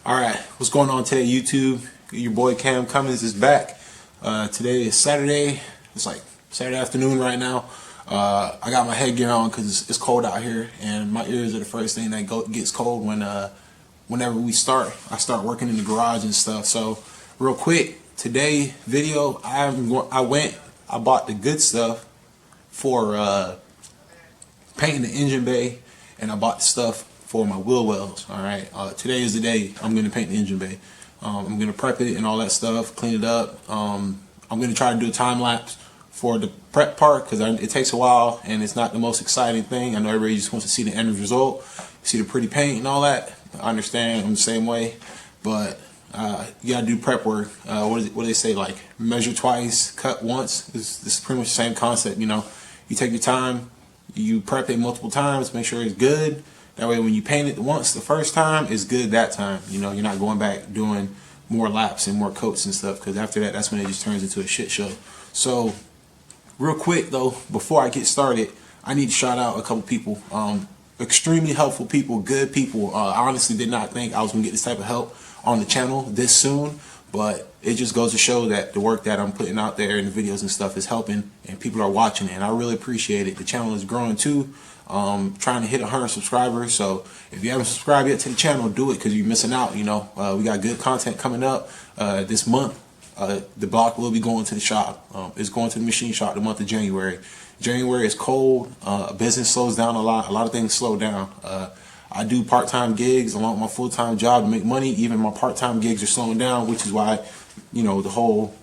Alright, what's going on today, YouTube? Your boy Cam Cummins is back. Today is Saturday. It's like Saturday afternoon right now. I got my headgear on because it's cold out here, and my ears are the first thing that gets cold whenever I start working in the garage and stuff. So, real quick, today video, I bought the good stuff for painting the engine bay, and I bought the stuff for my wheel wells. Alright, today is the day I'm going to paint the engine bay. I'm going to prep it and all that stuff, clean it up. I'm going to try to do a time lapse for the prep part because it takes a while and it's not the most exciting thing. I know everybody just wants to see the end result, see the pretty paint and all that. I understand, I'm the same way, but you gotta do prep work. What do they say, like measure twice, cut once? This is pretty much the same concept. You know, you take your time, you prep it multiple times, make sure it's good. That way when you paint it once the first time, it's good that time. You know, you're not going back doing more laps and more coats and stuff, because after that, that's when it just turns into a shit show. So real quick though, before I get started, I need to shout out a couple people. Extremely helpful people, good people. I honestly did not think I was going to get this type of help on the channel this soon, but it just goes to show that the work that I'm putting out there in the videos and stuff is helping and people are watching it, and I really appreciate it. The channel is growing too. Trying to hit 100 subscribers, so if you haven't subscribed yet to the channel, do it because you're missing out. You know, we got good content coming up this month. The block will be going to the shop. It's going to the machine shop the month of January. January is cold. Business slows down a lot. A lot of things slow down. I do part-time gigs along with my full-time job to make money. Even my part-time gigs are slowing down, which is why, you know, the whole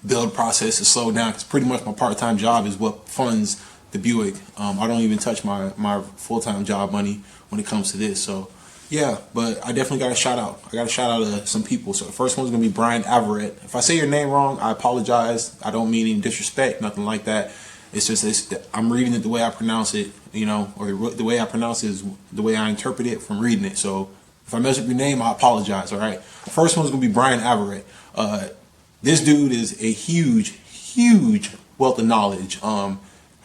build process is slowed down, because pretty much my part-time job is what funds the Buick. I don't even touch my full-time job money when it comes to this. So yeah, but I definitely got a shout out. I got a shout out to some people. So the first one's gonna be Brian Averett. If I say your name wrong, I apologize. I don't mean any disrespect, nothing like that. It's just I'm reading it the way I pronounce it, you know, or the way I pronounce it is the way I interpret it from reading it. So if I mess up your name, I apologize. All right. The first one's gonna be Brian Averett. This dude is a huge wealth of knowledge.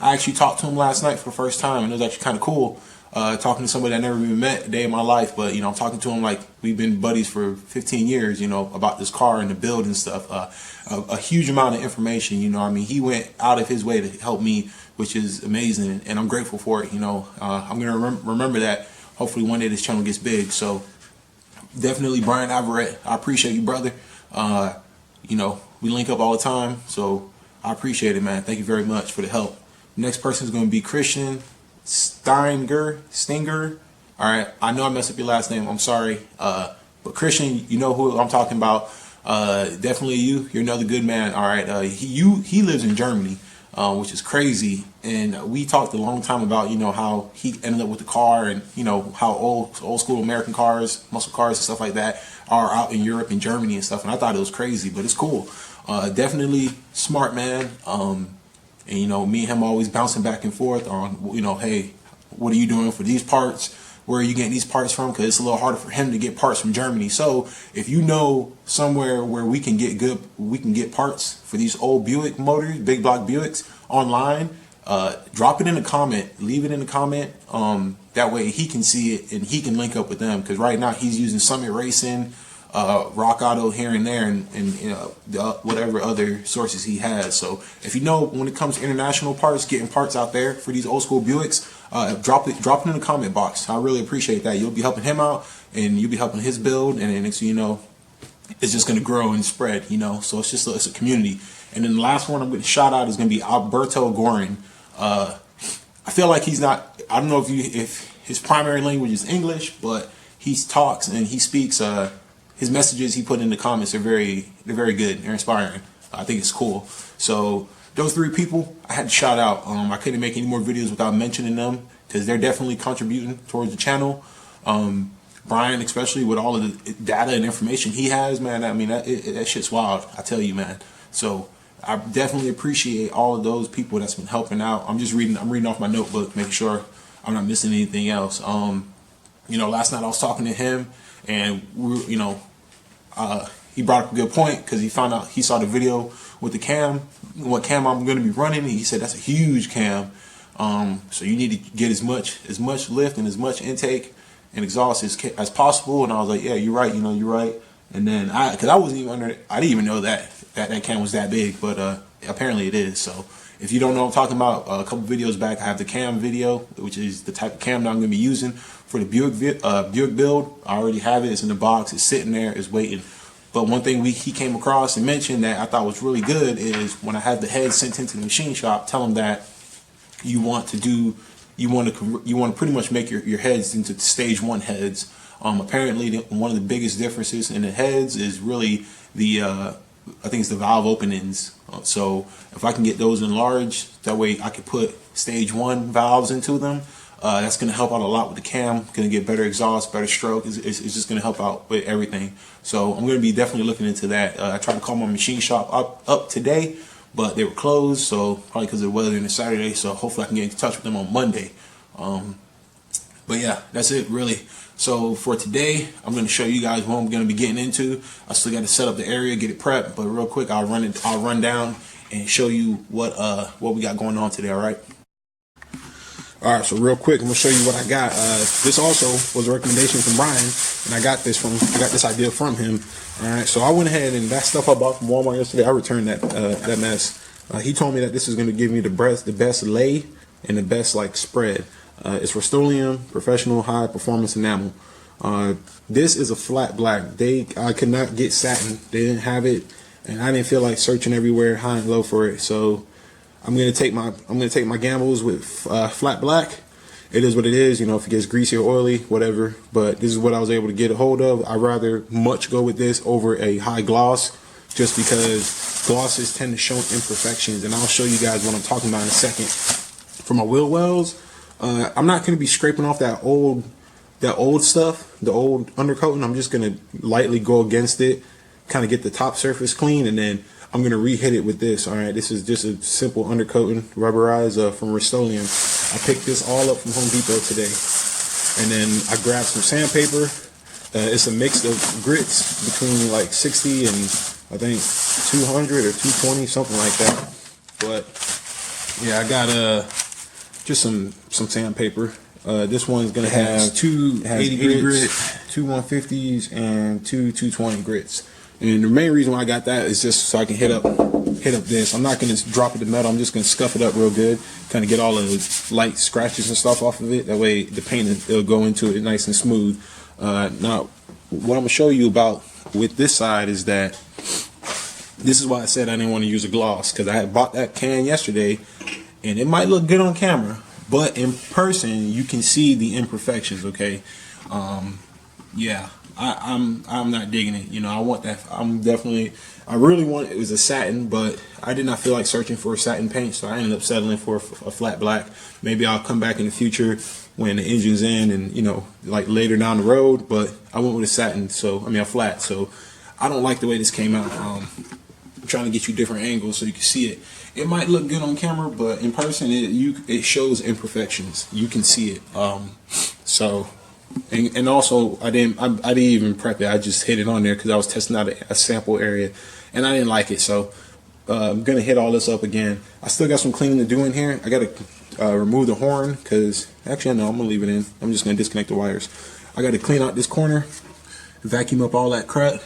I actually talked to him last night for the first time, and it was actually kind of cool talking to somebody I never even met a day in my life. But, you know, I'm talking to him like we've been buddies for 15 years, you know, about this car and the build and stuff. A huge amount of information, you know. I mean, he went out of his way to help me, which is amazing, and I'm grateful for it, you know. I'm going to remember that. Hopefully one day this channel gets big. So definitely Brian Averett, I appreciate you, brother. You know, we link up all the time, so I appreciate it, man. Thank you very much for the help. Next person is going to be Christian Stinger. All right, I know I messed up your last name. I'm sorry, but Christian, you know who I'm talking about. Definitely you. You're another good man. All right, he lives in Germany, which is crazy. And we talked a long time about, you know, how he ended up with the car, and you know how old school American cars, muscle cars and stuff like that are out in Europe and Germany and stuff. And I thought it was crazy, but it's cool. Definitely smart man. And, you know, me and him always bouncing back and forth on, you know, hey, what are you doing for these parts? Where are you getting these parts from? Because it's a little harder for him to get parts from Germany. So if you know somewhere where we can get parts for these old Buick motors, big block Buicks online, drop it in a comment, leave it in a comment. That way he can see it and he can link up with them. Because right now he's using Summit Racing, Rock Auto here and there, and you know, whatever other sources he has. So if you know, when it comes to international parts, getting parts out there for these old school Buicks, drop it in the comment box. I really appreciate that. You'll be helping him out, and you'll be helping his build, and then next thing you know, it's just going to grow and spread, you know. So it's just it's a community. And then the last one I'm going to shout out is going to be Alberto Gorin. I feel like he's not, I don't know if his primary language is English, but he talks and he speaks. His messages he put in the comments are they're very good. They're inspiring. I think it's cool. So those three people I had to shout out. I couldn't make any more videos without mentioning them, because they're definitely contributing towards the channel. Brian, especially with all of the data and information he has, man. I mean, that shit's wild. I tell you, man. So I definitely appreciate all of those people that's been helping out. I'm reading off my notebook, making sure I'm not missing anything else. You know, last night I was talking to him, and you know, he brought up a good point, because he saw the video with the cam, what cam I'm going to be running, and he said that's a huge cam. So you need to get as much lift and as much intake and exhaust as possible. And I was like, yeah, you're right, you're right. And then because I wasn't even I didn't even know that cam was that big, but apparently it is. So if you don't know what I'm talking about, a couple videos back I have the cam video, which is the type of cam that I'm going to be using for the Buick Build. I already have it. It's in the box. It's sitting there. It's waiting. But one thing he came across and mentioned that I thought was really good is when I had the heads sent into the machine shop, tell them that you want to pretty much make your heads into stage 1 heads. Apparently one of the biggest differences in the heads is really the I think it's the valve openings. So if I can get those enlarged, that way I can put stage 1 valves into them. That's going to help out a lot with the cam. Going to get better exhaust, better stroke. It's just going to help out with everything. So I'm going to be definitely looking into that. I tried to call my machine shop up today, but they were closed. So probably because of the weather and it's Saturday. So hopefully I can get in touch with them on Monday. But yeah, that's it really. So for today, I'm going to show you guys what I'm going to be getting into. I still got to set up the area, get it prepped. But real quick, I'll run down and show you what we got going on today. All right. All right, so real quick, I'm gonna show you what I got. This also was a recommendation from Brian, and I got this idea from him. All right, so I went ahead and that stuff I bought from Walmart yesterday, I returned that mess. He told me that this is gonna give me the best lay and the best like spread. It's Rust-Oleum Professional High Performance Enamel. This is a flat black. I could not get satin. They didn't have it, and I didn't feel like searching everywhere high and low for it. So I'm gonna take my gambles with flat black. It is what it is, if it gets greasy or oily, whatever. But this is what I was able to get a hold of. I'd rather much go with this over a high gloss, just because glosses tend to show imperfections, and I'll show you guys what I'm talking about in a second. For my wheel wells, I'm not gonna be scraping off that old stuff, the old undercoating. I'm just gonna lightly go against it, kind of get the top surface clean, and then I'm going to re-hit it with this. All right, this is just a simple undercoating, rubberized from Rust-Oleum. I picked this all up from Home Depot today. And then I grabbed some sandpaper. It's a mix of grits between like 60 and I think 200 or 220, something like that. But yeah, I got just some sandpaper. This one's going to have two 80 grit, two 150s, and two 220 grits. And the main reason why I got that is just so I can hit up this. I'm not going to drop it in metal. I'm just going to scuff it up real good, kind of get all the light scratches and stuff off of it. That way the paint will go into it nice and smooth. Now, what I'm going to show you about with this side is that this is why I said I didn't want to use a gloss, because I had bought that can yesterday, and it might look good on camera, but in person you can see the imperfections. Okay, yeah. I'm not digging it. I want that. I really want it was a satin, but I did not feel like searching for a satin paint, so I ended up settling for a flat black. Maybe I'll come back in the future when the engine's in and like later down the road, but I went with a satin, a flat. So I don't like the way this came out. I'm trying to get you different angles so you can see it. It might look good on camera, but in person it shows imperfections. You can see it. And also I didn't even prep it. I just hit it on there because I was testing out a sample area, and I didn't like it. So I'm gonna hit all this up again. I still got some cleaning to do in here. I gotta remove the horn, because actually no, I'm gonna leave it in. I'm just gonna disconnect the wires. I gotta clean out this corner, vacuum up all that crud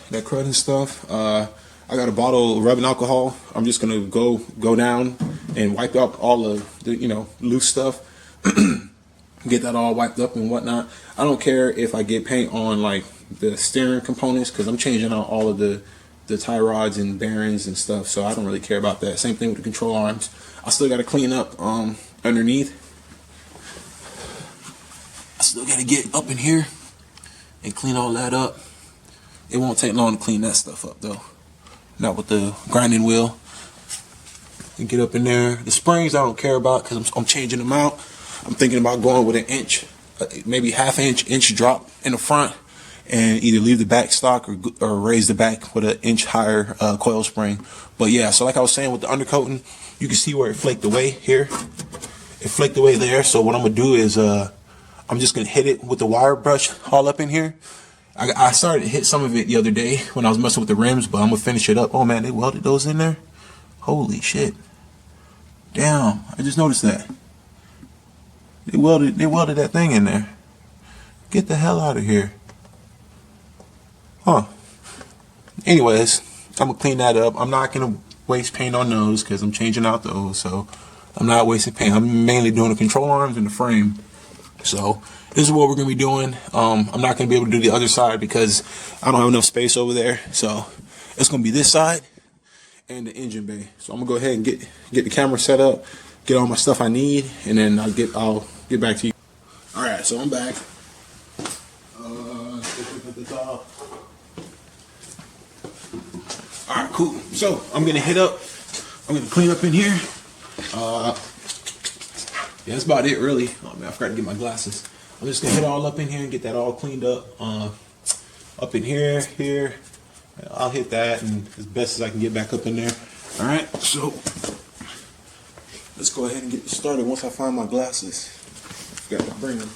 and stuff. I got a bottle of rubbing alcohol. I'm just gonna go down and wipe out all of the loose stuff. Get that all wiped up and whatnot. I don't care if I get paint on like the steering components, because I'm changing out all of the tie rods and bearings and stuff, so I don't really care about that. Same thing with the control arms. I still got to clean up underneath. I still got to get up in here and clean all that up. It won't take long to clean that stuff up though, not with the grinding wheel. And get up in there. The springs I don't care about, because I'm changing them out. I'm thinking about going with an inch, maybe half inch drop in the front, and either leave the back stock or raise the back with an inch higher coil spring. But yeah, so like I was saying with the undercoating, you can see where it flaked away here. It flaked away there. So what I'm gonna do is I'm just gonna hit it with the wire brush all up in here. I started to hit some of it the other day when I was messing with the rims, but I'm gonna finish it up. Oh man, they welded those in there. Holy shit! Damn, I just noticed that. They welded that thing in there. Get the hell out of here. Huh. Anyways, I'm going to clean that up. I'm not going to waste paint on those because I'm changing out those. So I'm not wasting paint. I'm mainly doing the control arms and the frame. So this is what we're going to be doing. I'm not going to be able to do the other side because I don't have enough space over there. So it's going to be this side and the engine bay. So I'm going to go ahead and get the camera set up, get all my stuff I need, and then I'll get back to you. All right, so I'm back. All right, cool. So I'm going to clean up in here. Yeah, that's about it, really. Oh man, I forgot to get my glasses. I'm just gonna hit all up in here and get that all cleaned up. Up in here. I'll hit that and as best as I can get back up in there. All right, so let's go ahead and get started. Once I find my glasses, forgot to bring them.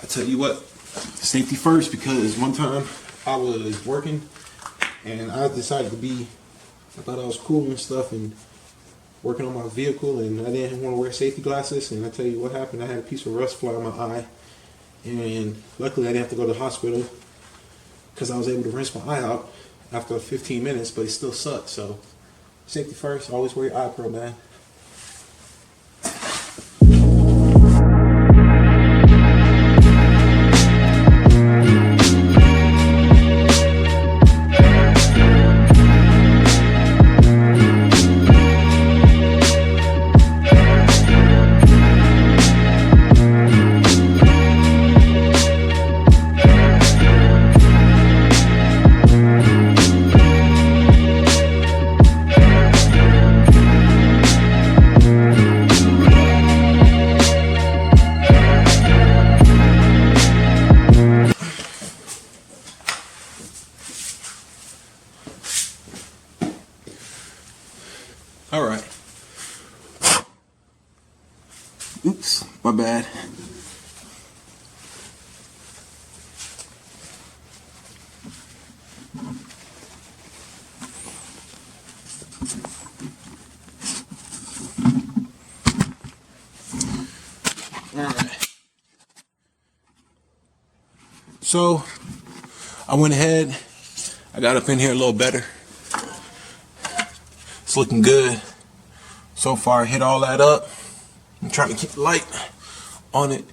I tell you what, safety first, because one time I was working and I decided I thought I was cool and stuff and working on my vehicle, and I didn't want to wear safety glasses, and I tell you what happened. I had a piece of rust fly in my eye, and luckily I didn't have to go to the hospital because I was able to rinse my eye out after 15 minutes, but it still sucked. So safety first, always wear your eye pro, man. All right. Oops, my bad. All right. So I went ahead. I got up in here a little better. It's looking good so far. I hit all that up. I'm trying to keep the light on it.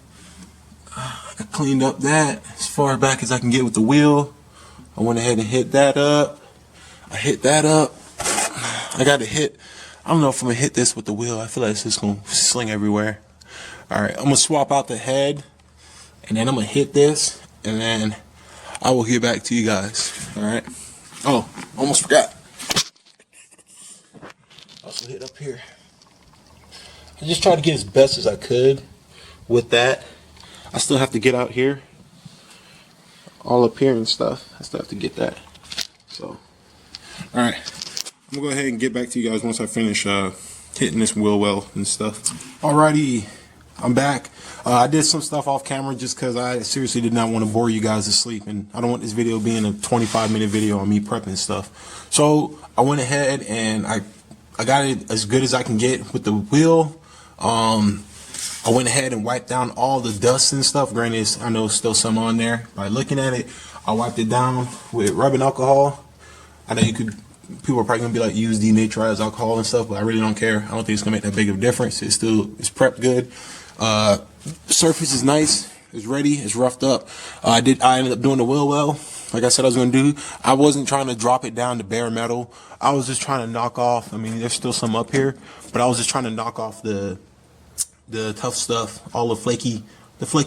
I cleaned up that as far back as I can get with the wheel. I went ahead and hit that up. I hit that up. I got to hit. I don't know if I'm gonna hit this with the wheel. I feel like it's just gonna sling everywhere. All right, I'm gonna swap out the head, and then I'm gonna hit this, and then I will get back to you guys. All right. Oh, almost forgot. Also hit up here. I just tried to get as best as I could with that. I still have to get out here, all up here and stuff. I still have to get that. So, all right, I'm gonna go ahead and get back to you guys once I finish hitting this wheel well and stuff. Alrighty, I'm back. I did some stuff off camera just because I seriously did not want to bore you guys to sleep, and I don't want this video being a 25-minute video on me prepping stuff. So I went ahead and I got it as good as I can get with the wheel. I went ahead and wiped down all the dust and stuff. Granted, I know there's still some on there. By looking at it, I wiped it down with rubbing alcohol. I know people are probably gonna be like, use denaturized alcohol and stuff, but I really don't care. I don't think it's gonna make that big of a difference. It's prepped good. The surface is nice. It's ready. It's roughed up. I ended up doing the wheel well. Like I said I was going to do. I wasn't trying to drop it down to bare metal. I was just trying to knock off. I mean, there's still some up here, but I was just trying to knock off the tough stuff, all the flaky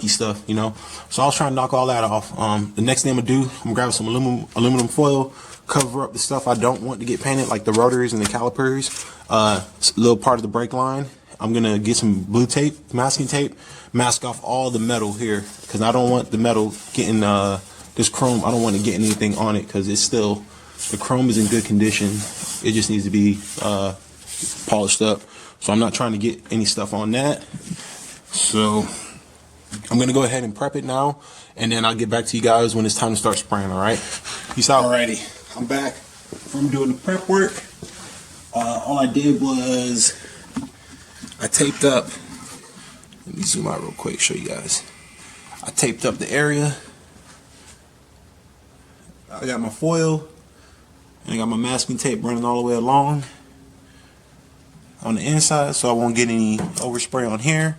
stuff, you know. So I was trying to knock all that off. The next thing I'm gonna do, I'm gonna grab some aluminum foil, cover up the stuff I don't want to get painted, like the rotors and the calipers, a little part of the brake line. I'm gonna get some blue tape, masking tape, mask off all the metal here, because I don't want the metal getting this chrome. I don't want to get anything on it because it's still, the chrome is in good condition. It just needs to be polished up. So I'm not trying to get any stuff on that. So I'm gonna go ahead and prep it now, and then I'll get back to you guys when it's time to start spraying. All right, peace out. Alrighty, I'm back from doing the prep work. All I did was I taped up. Let me zoom out real quick, show you guys. I taped up the area. I got my foil, and I got my masking tape running all the way along on the inside, so I won't get any overspray on here.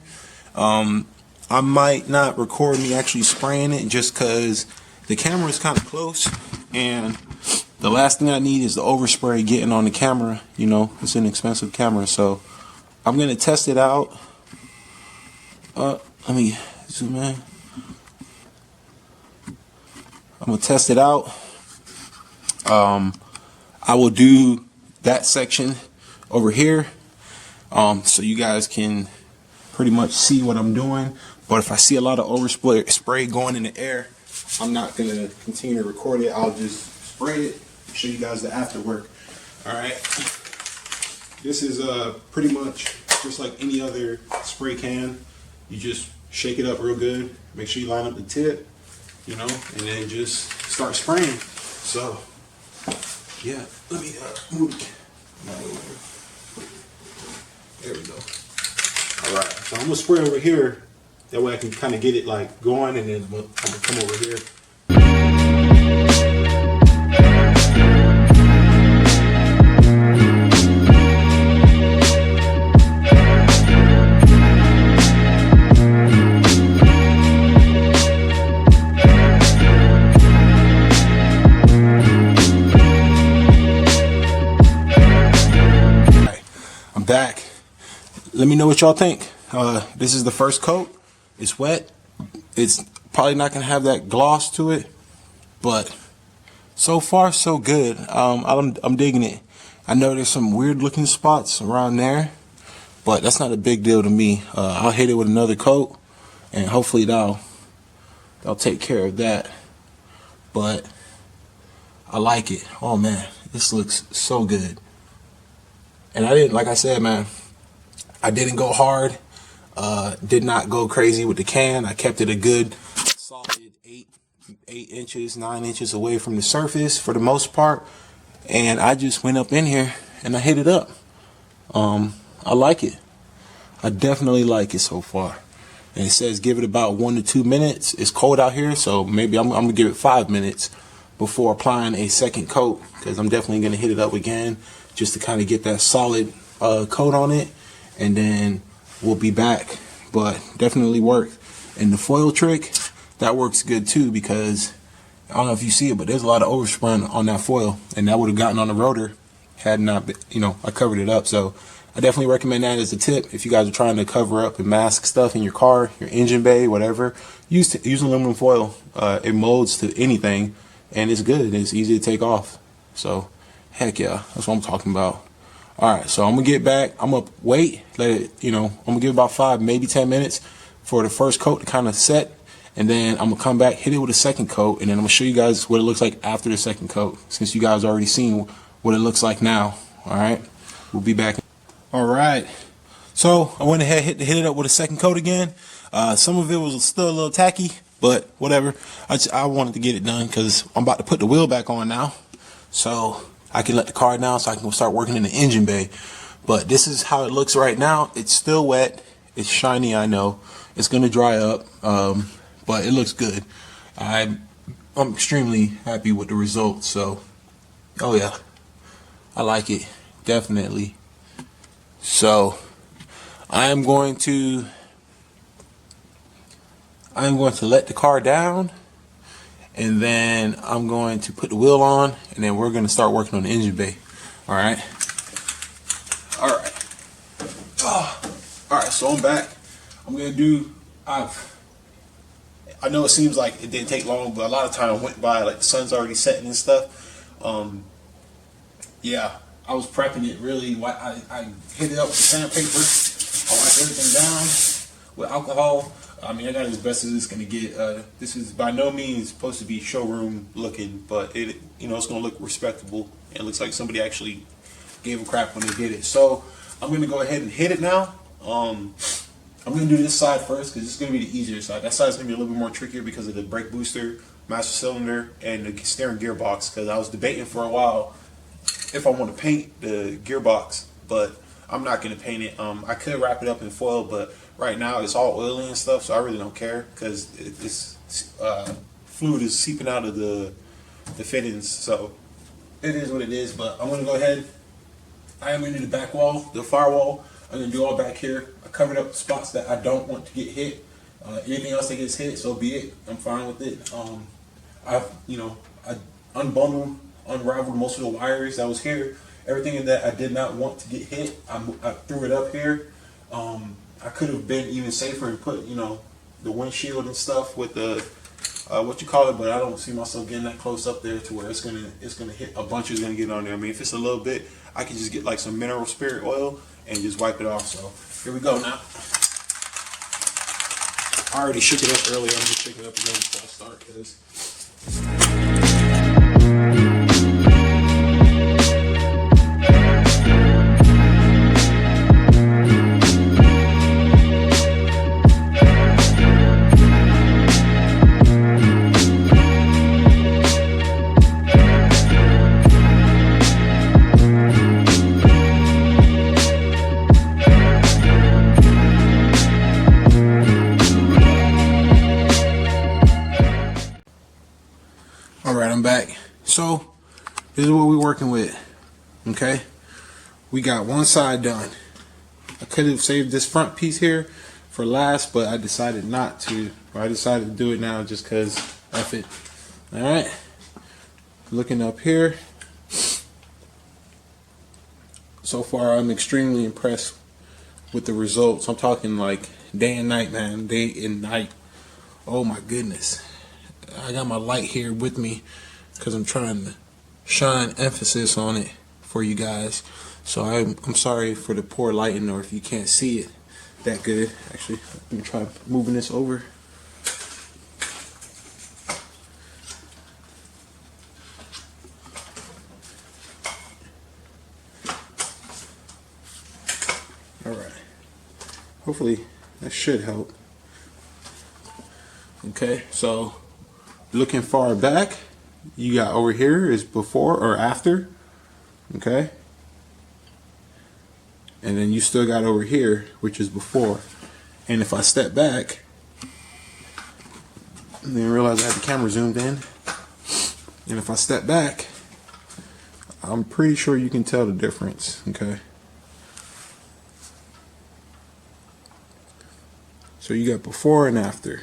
I might not record me actually spraying it just because the camera is kind of close, and the last thing I need is the overspray getting on the camera. You know, it's an expensive camera, so I'm gonna test it out. Let me zoom in. I'm gonna test it out. I will do that section over here, so you guys can pretty much see what I'm doing. But if I see a lot of overspray going in the air, I'm not gonna continue to record it. I'll just spray it, show you guys the after work. All right. This is pretty much just like any other spray can. You just shake it up real good. Make sure you line up the tip, you know, and then just start spraying. So, yeah, let me move it. There we go. All right, so I'm gonna spray over here. That way I can kind of get it like going, and then I'm gonna come over here. Back. Let me know what y'all think. This is the first coat. It's wet. It's probably not gonna have that gloss to it, but so far so good. I'm digging it. I know there's some weird looking spots around there, but that's not a big deal to me. I'll hit it with another coat, and hopefully that'll take care of that. But I like it. Oh man, this looks so good. And I didn't, like I said, man, I didn't go hard, did not go crazy with the can. I kept it a good solid 8 inches, 9 inches away from the surface for the most part. And I just went up in here and I hit it up. I like it. I definitely like it so far. And it says give it about 1 to 2 minutes. It's cold out here, so maybe I'm gonna give it 5 minutes before applying a second coat, because I'm definitely gonna hit it up again just to kind of get that solid coat on it, and then we'll be back. But definitely worked. And the foil trick, that works good too, because I don't know if you see it, but there's a lot of overspray on that foil, and that would have gotten on the rotor had not been, you know, I covered it up. So I definitely recommend that as a tip. If you guys are trying to cover up and mask stuff in your car, your engine bay, whatever, use aluminum foil. It molds to anything, and it's good. It's easy to take off. So heck yeah, that's what I'm talking about. All right, so I'm gonna get back. I'm gonna wait, let it, you know, I'm gonna give about 5, maybe 10 minutes for the first coat to kind of set, and then I'm gonna come back, hit it with a second coat, and then I'm gonna show you guys what it looks like after the second coat, since you guys already seen what it looks like now. All right, we'll be back. All right, so I went ahead, hit it up with a second coat again. Some of it was still a little tacky, but whatever. I wanted to get it done because I'm about to put the wheel back on now, so I can let the car down so I can start working in the engine bay. But this is how it looks right now. It's still wet. It's shiny, I know. It's going to dry up, but it looks good. I'm extremely happy with the results. So, oh yeah, I like it, definitely. So, I am going to let the car down, and then I'm going to put the wheel on, and then we're going to start working on the engine bay. All right. All right, so I'm back. I'm going to do, I know it seems like it didn't take long, but a lot of time went by, like the sun's already setting and stuff. Yeah, I was prepping it really. I hit it up with the sandpaper. I wiped everything down with alcohol. I mean, I got it as best as it's gonna get. This is by no means supposed to be showroom looking, but it, you know, it's gonna look respectable. It looks like somebody actually gave a crap when they did it. So I'm gonna go ahead and hit it now. I'm gonna do this side first because it's gonna be the easier side. That side's gonna be a little bit more trickier because of the brake booster, master cylinder, and the steering gearbox. Because I was debating for a while if I want to paint the gearbox, but I'm not gonna paint it. I could wrap it up in foil, but right now it's all oily and stuff, so I really don't care because this fluid is seeping out of the fittings. So it is what it is. But I'm gonna go ahead. I am into the back wall, the firewall. I'm gonna do all back here. I covered up the spots that I don't want to get hit. Anything else that gets hit, so be it. I'm fine with it. I unbundled, unraveled most of the wires that was here. Everything that I did not want to get hit, I threw it up here. I could have been even safer and put, the windshield and stuff with the what you call it, but I don't see myself getting that close up there to where it's gonna hit. A bunch is gonna get on there. I mean, if it's a little bit, I can just get like some mineral spirit oil and just wipe it off. So here we go now. I already shook it up earlier. I'm just shaking it up again before I start because. Alright, I'm back. So, this is what we're working with. Okay? We got one side done. I could have saved this front piece here for last, but I decided not to. Or I decided to do it now just because F it. Alright? Looking up here. So far, I'm extremely impressed with the results. I'm talking like day and night, man. Day and night. Oh my goodness. I got my light here with me because I'm trying to shine emphasis on it for you guys. So I'm sorry for the poor lighting, or if you can't see it that good. Actually, let me try moving this over. Alright. Hopefully that should help. Okay, so looking far back, you got over here is before or after, okay, and then you still got over here, which is before. And if I step back, and then realize I had the camera zoomed in, and if I step back, I'm pretty sure you can tell the difference. Okay, so you got before and after.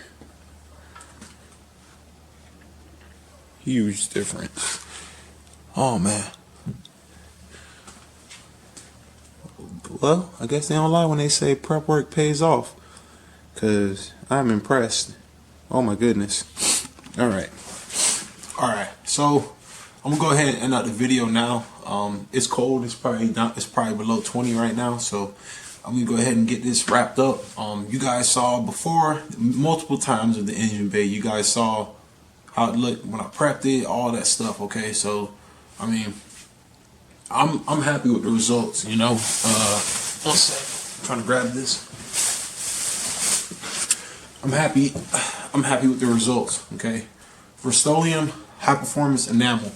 Huge difference. Oh man. Well, I guess they don't lie when they say prep work pays off, cause I'm impressed. Oh my goodness. Alright. So I'm gonna go ahead and end out the video now. It's cold. It's probably below 20 right now, so I'm gonna go ahead and get this wrapped up. You guys saw before multiple times with the engine bay. You guys saw how it looked when I prepped it, all that stuff. Okay, so I mean, I'm happy with the results. One sec, I'm trying to grab this. I'm happy with the results. Okay, Rust-Oleum high performance enamel.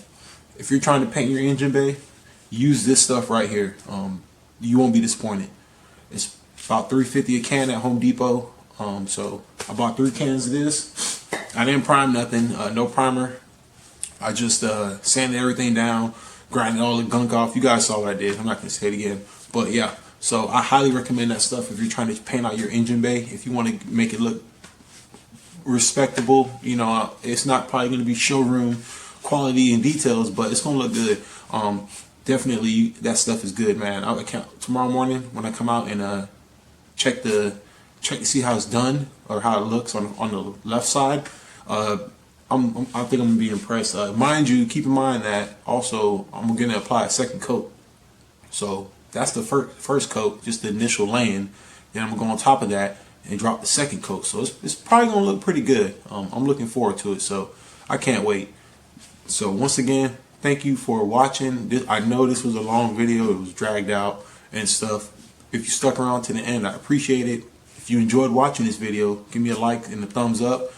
If you're trying to paint your engine bay, use this stuff right here. You won't be disappointed. It's about $3.50 a can at Home Depot. So I bought 3 cans of this. I didn't prime nothing, no primer. I just sanded everything down, grinded all the gunk off. You guys saw what I did. I'm not going to say it again. But yeah, so I highly recommend that stuff if you're trying to paint out your engine bay. If you want to make it look respectable, it's not probably going to be showroom quality and details, but it's going to look good. Definitely, that stuff is good, man. Tomorrow morning when I come out and check to see how it's done or how it looks on the left side. I think I'm gonna be impressed. Mind you, keep in mind that also I'm gonna apply a second coat. So that's the first coat, just the initial laying. Then I'm gonna go on top of that and drop the second coat. So it's probably gonna look pretty good. I'm looking forward to it. So I can't wait. So once again, thank you for watching. I know this was a long video. It was dragged out and stuff. If you stuck around to the end, I appreciate it. If you enjoyed watching this video, give me a like and a thumbs up.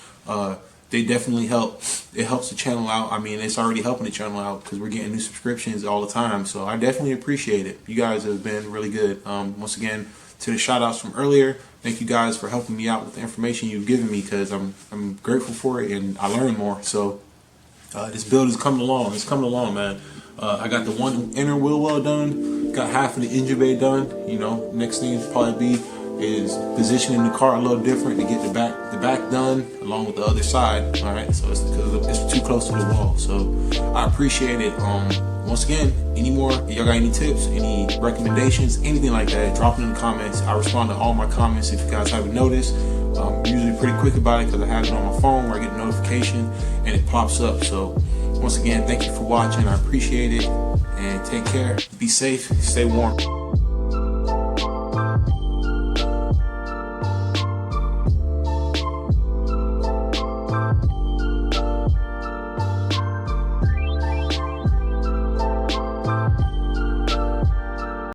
they definitely help. It helps the channel out. I mean, it's already helping the channel out because we're getting new subscriptions all the time. So I definitely appreciate it. You guys have been really good. Once again, to the shout outs from earlier, thank you guys for helping me out with the information you've given me, because I'm grateful for it and I learned more. So this build is coming along. It's coming along, man. I got the one inner wheel well done. Got half of the engine bay done. You know, next thing will probably be is positioning the car a little different to get the back done along with the other side. All right, so it's because it's too close to the wall. So I appreciate it. Once again, any more, y'all got any tips, any recommendations, anything like that, drop it in the comments. I respond to all my comments if you guys haven't noticed. I'm usually pretty quick about it because I have it on my phone where I get a notification and it pops up. So once again, thank you for watching. I appreciate it, and take care. Be safe, stay warm.